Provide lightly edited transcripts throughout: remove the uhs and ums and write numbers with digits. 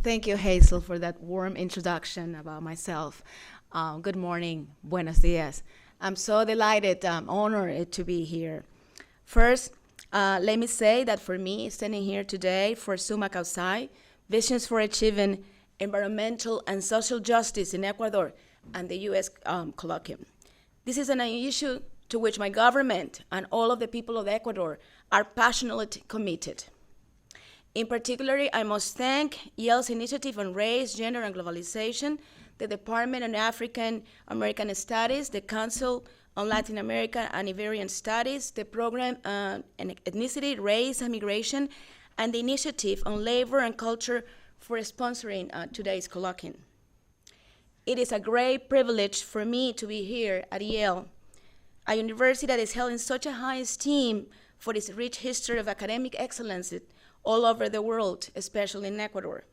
Thank you, Hazel, for that warm introduction about myself. Good morning, buenos dias. I'm so delighted, honored to be here. First, let me say that for me, standing here today for Sumak Kawsay, Visions for Achieving Environmental and Social Justice in Ecuador and the U.S. Colloquium. This is an issue to which my government and all of the people of Ecuador are passionately committed. In particular, I must thank Yale's Initiative on Race, Gender, and Globalization, the Department of African American Studies, the Council on Latin American and Iberian Studies, the Program on Ethnicity, Race, and Migration, and the Initiative on Labor and Culture for sponsoring today's colloquium. It is a great privilege for me to be here at Yale, a university that is held in such a high esteem for its rich history of academic excellence all over the world, especially in Ecuador.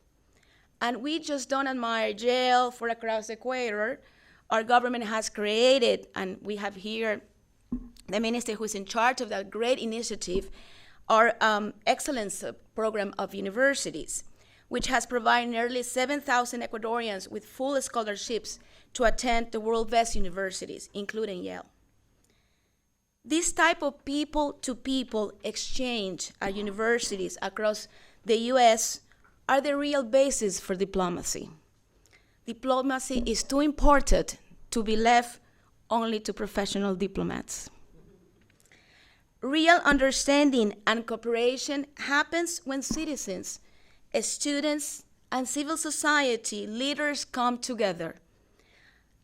And we just don't admire Yale for across the equator. Our government has created, and we have here the minister who is in charge of that great initiative, our excellence program of universities, which has provided nearly 7,000 Ecuadorians with full scholarships to attend the world's best universities, including Yale. This type of people-to-people exchange at universities across the US are the real basis for diplomacy. Diplomacy is too important to be left only to professional diplomats. Real understanding and cooperation happens when citizens, students, and civil society leaders come together,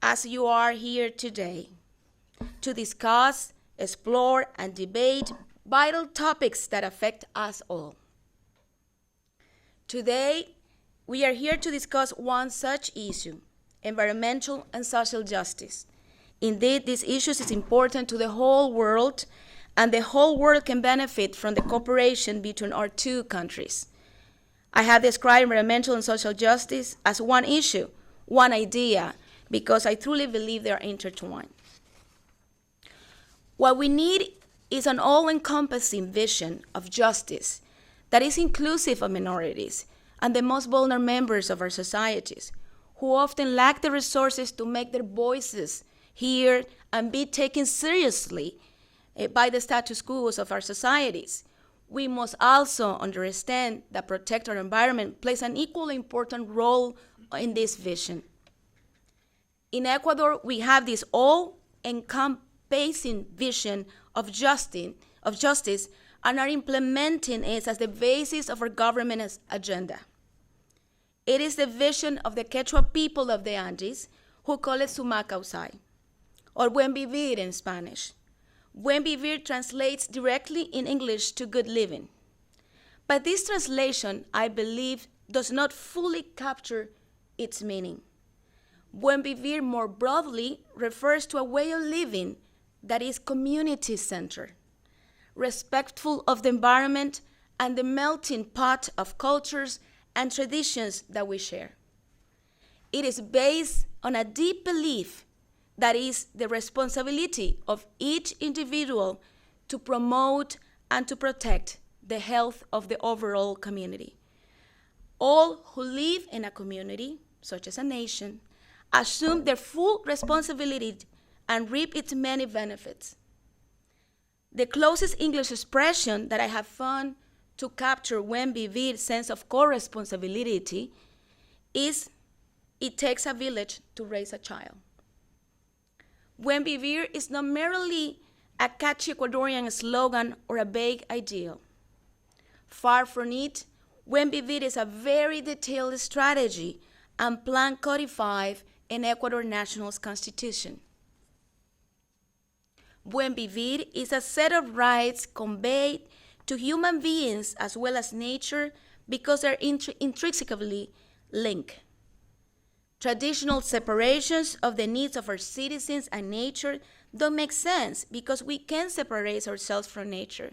as you are here today, to discuss, explore, and debate vital topics that affect us all. Today, we are here to discuss one such issue, environmental and social justice. Indeed, this issue is important to the whole world, and the whole world can benefit from the cooperation between our two countries. I have described environmental and social justice as one issue, one idea, because I truly believe they are intertwined. What we need is an all-encompassing vision of justice that is inclusive of minorities and the most vulnerable members of our societies, who often lack the resources to make their voices heard and be taken seriously by the status quo of our societies. We must also understand that protecting our environment plays an equally important role in this vision. In Ecuador, we have this all-encompassing vision of justice and are implementing it as the basis of our government's agenda. It is the vision of the Quechua people of the Andes, who call it Sumak Kawsay, or Buen Vivir in Spanish. Buen Vivir translates directly in English to good living. But this translation, I believe, does not fully capture its meaning. Buen Vivir more broadly refers to a way of living that is community-centered, respectful of the environment and the melting pot of cultures and traditions that we share. It is based on a deep belief that is the responsibility of each individual to promote and to protect the health of the overall community. All who live in a community, such as a nation, assume their full responsibility and reap its many benefits. The closest English expression that I have found to capture Buen Vivir's sense of co-responsibility is, it takes a village to raise a child. Buen Vivir is not merely a catchy Ecuadorian slogan or a vague ideal. Far from it, Buen Vivir is a very detailed strategy and plan codified in Ecuador National's Constitution. Buen Vivir is a set of rights conveyed to human beings as well as nature because they're intrinsically linked. Traditional separations of the needs of our citizens and nature don't make sense because we can't separate ourselves from nature.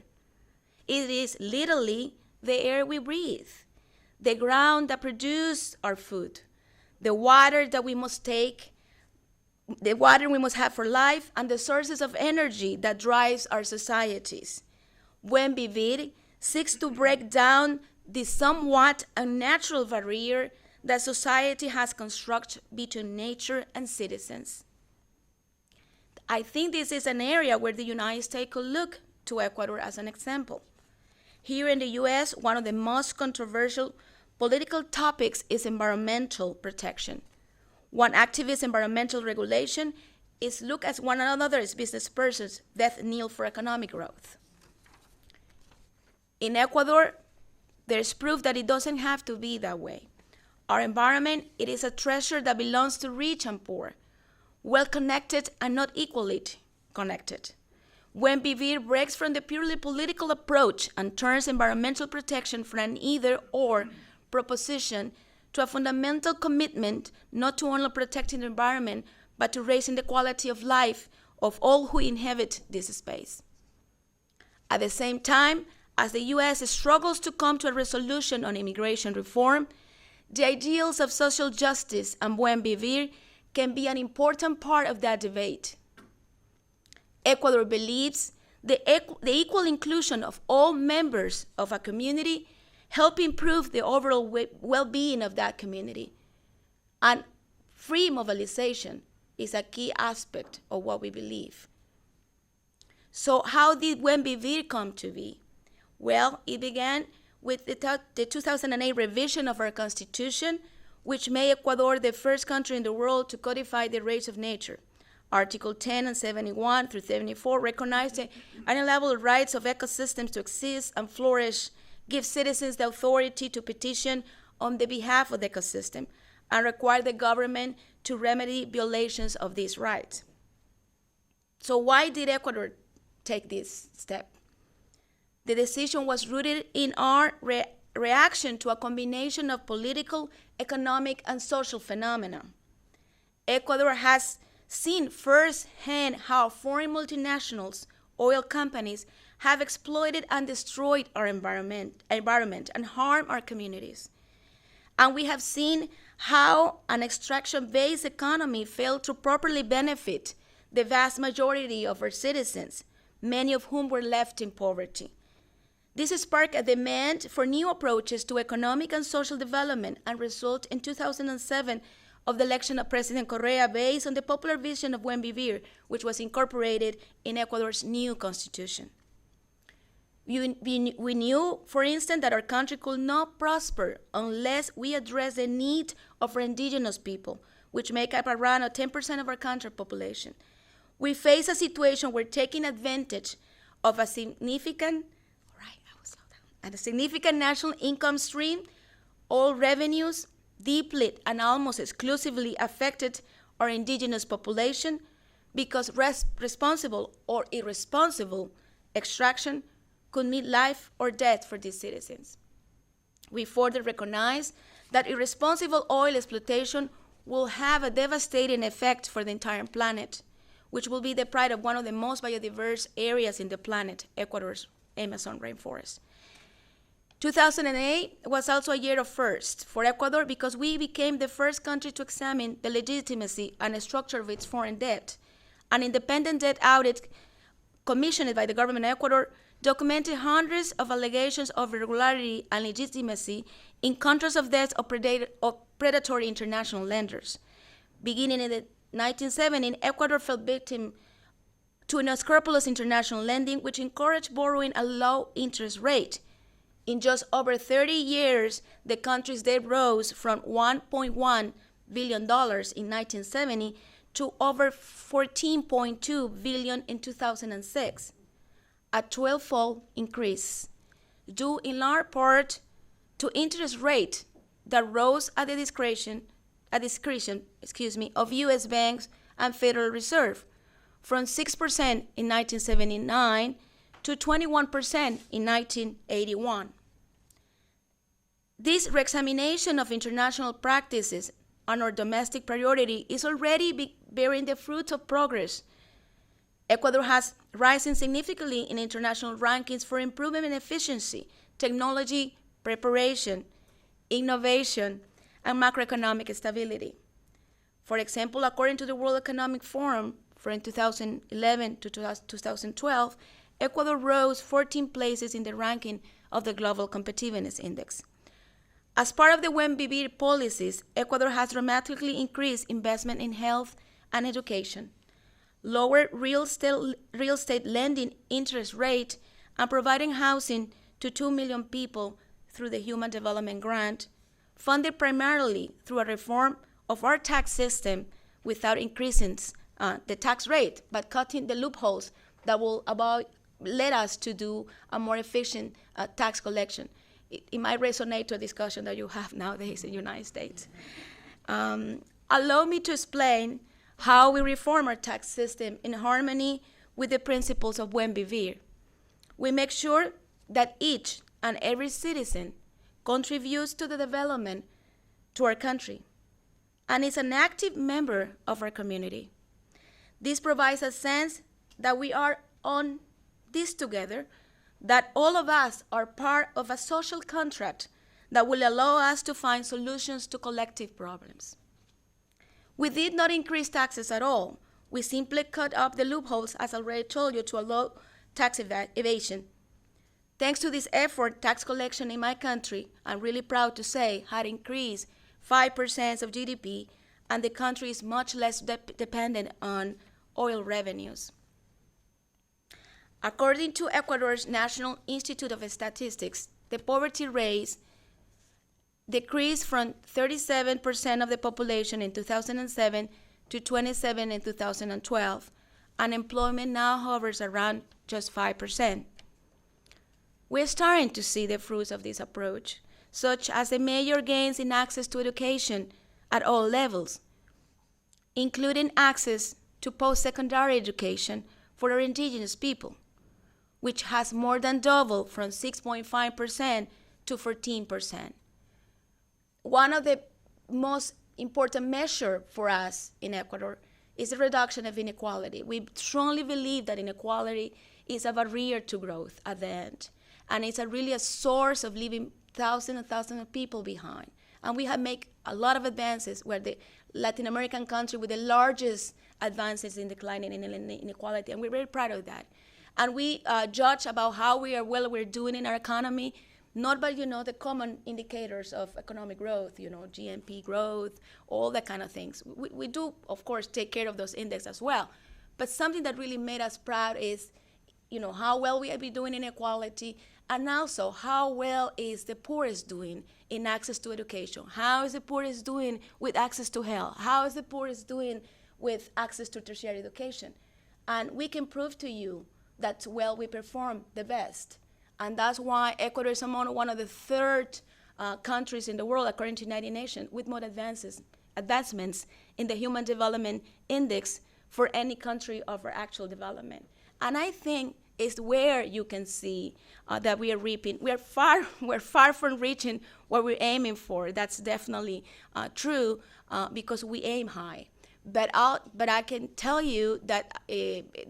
It is literally the air we breathe, the ground that produces our food, the water that we must take, the water we must have for life, and the sources of energy that drives our societies. Buen Vivir seeks to break down the somewhat unnatural barrier that society has constructed between nature and citizens. I think this is an area where the United States could look to Ecuador as an example. Here in the US, one of the most controversial political topics is environmental protection. One activist environmental regulation is look at one another as business persons that kneel for economic growth. In Ecuador, there's proof that it doesn't have to be that way. Our environment, it is a treasure that belongs to rich and poor, well-connected and not equally connected. When Vivir breaks from the purely political approach and turns environmental protection from an either-or proposition to a fundamental commitment not to only protecting the environment, but to raising the quality of life of all who inhabit this space. At the same time, as the U.S. struggles to come to a resolution on immigration reform, the ideals of social justice and buen vivir can be an important part of that debate. Ecuador believes the equal inclusion of all members of a community help improve the overall well-being of that community. And free mobilization is a key aspect of what we believe. So how did Buen Vivir come to be? Well, it began with the 2008 revision of our Constitution, which made Ecuador the first country in the world to codify the rights of nature. Article 10 and 71 through 74 recognize the unalienable rights of ecosystems to exist and flourish, give citizens the authority to petition on the behalf of the ecosystem, and require the government to remedy violations of these rights. So why did Ecuador take this step? The decision was rooted in our reaction to a combination of political, economic, and social phenomena. Ecuador has seen firsthand how foreign multinationals, oil companies, have exploited and destroyed our environment and harmed our communities. And we have seen how an extraction-based economy failed to properly benefit the vast majority of our citizens, many of whom were left in poverty. This sparked a demand for new approaches to economic and social development and resulted in 2007 of the election of President Correa based on the popular vision of Buen Vivir, which was incorporated in Ecuador's new constitution. We knew, for instance, that our country could not prosper unless we address the need of our indigenous people, which make up around 10% of our country population. We face a situation where taking advantage of a significant national income stream, all revenues deeply and almost exclusively affected our indigenous population because responsible or irresponsible extraction could mean life or death for these citizens. We further recognize that irresponsible oil exploitation will have a devastating effect for the entire planet, which will be deprived of one of the most biodiverse areas in the planet, Ecuador's Amazon rainforest. 2008 was also a year of first for Ecuador because we became the first country to examine the legitimacy and structure of its foreign debt. An independent debt audit commissioned by the government of Ecuador documented hundreds of allegations of irregularity and legitimacy in contracts of debts of predatory international lenders. Beginning in the 1970s, Ecuador fell victim to unscrupulous international lending, which encouraged borrowing at low interest rate. In just over 30 years, the country's debt rose from $1.1 billion in 1970 to over $14.2 billion in 2006, a 12-fold increase, due in large part to interest rate that rose at the discretion of U.S. banks and Federal Reserve, from 6% in 1979 to 21% in 1981. This reexamination of international practices and our domestic priority is already bearing the fruits of progress. Ecuador has risen significantly in international rankings for improvement in efficiency, technology, preparation, innovation, and macroeconomic stability. For example, according to the World Economic Forum from 2011 to 2012, Ecuador rose 14 places in the ranking of the Global Competitiveness Index. As part of the WMBB policies, Ecuador has dramatically increased investment in health and education, lowered real estate lending interest rate, and providing housing to 2 million people through the Human Development Grant, funded primarily through a reform of our tax system without increasing the tax rate, but cutting the loopholes that will let us to do a more efficient tax collection. It might resonate to a discussion that you have nowadays in the United States. Allow me to explain how we reform our tax system in harmony with the principles of Buen Vivir. We make sure that each and every citizen contributes to the development to our country and is an active member of our community. This provides a sense that we are on this together, that all of us are part of a social contract that will allow us to find solutions to collective problems. We did not increase taxes at all. We simply cut up the loopholes, as I already told you, to allow tax evasion. Thanks to this effort, tax collection in my country, I'm really proud to say, had increased 5% of GDP, and the country is much less dependent on oil revenues. According to Ecuador's National Institute of Statistics, the poverty rate decreased from 37% of the population in 2007 to 27% in 2012. Unemployment now hovers around just 5%. We're starting to see the fruits of this approach, such as the major gains in access to education at all levels, including access to post-secondary education for our indigenous people, which has more than doubled from 6.5% to 14%. One of the most important measures for us in Ecuador is the reduction of inequality. We strongly believe that inequality is a barrier to growth at the end, and it's really a source of leaving thousands and thousands of people behind. And we have made a lot of advances. We're the Latin American country with the largest advances in declining inequality, and we're very proud of that. And we judge about how we're doing in our economy, not by, the common indicators of economic growth, GNP growth, all that kind of things. We do, of course, take care of those indexes as well. But something that really made us proud is, how well we have been doing in equality, and also how well is the poorest doing in access to education? How is the poorest doing with access to health? How is the poorest doing with access to tertiary education? And we can prove to you that, we perform the best. And that's why Ecuador is among one of the third countries in the world, according to United Nations, with more advancements in the Human Development Index for any country of our actual development. And I think it's where you can see that we are reaping. We're far from reaching what we're aiming for. That's definitely true because we aim high. But I can tell you that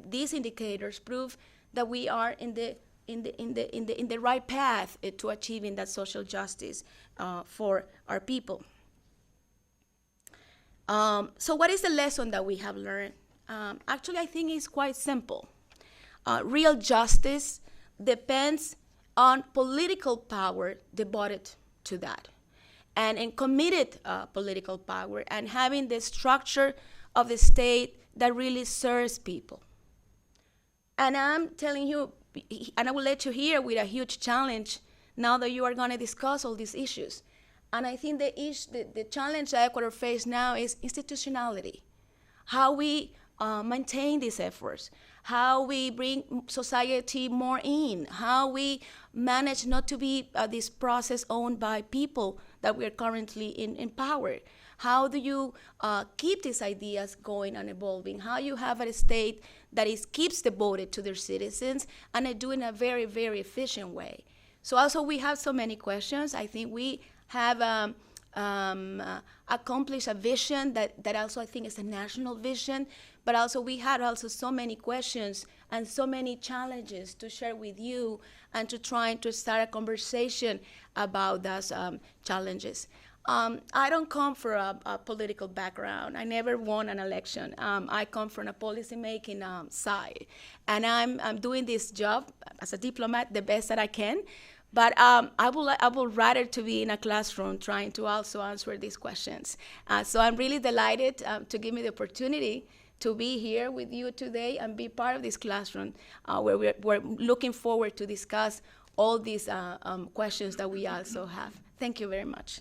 these indicators prove that we are in the right path to achieving that social justice for our people. So what is the lesson that we have learned? Actually, I think it's quite simple. Real justice depends on political power devoted to that, and in committed political power, and having the structure of the state that really serves people. And I'm telling you, and I will let you hear with a huge challenge now that you are going to discuss all these issues. And I think the challenge that Ecuador faces now is institutionality, how we maintain these efforts, how we bring society more in, how we manage not to be this process owned by people that we are currently in power. How do you keep these ideas going and evolving? How you have a state that keeps devoted to their citizens and do in a very, very efficient way. So also we have so many questions. I think we have accomplished a vision that also I think is a national vision, but also we had also so many questions and so many challenges to share with you and to try to start a conversation about those challenges. I don't come from a political background. I never won an election. I come from a policymaking side. And I'm doing this job as a diplomat the best that I can. But I would rather to be in a classroom trying to also answer these questions. So I'm really delighted to give me the opportunity to be here with you today and be part of this classroom where we're looking forward to discuss all these questions that we also have. Thank you very much.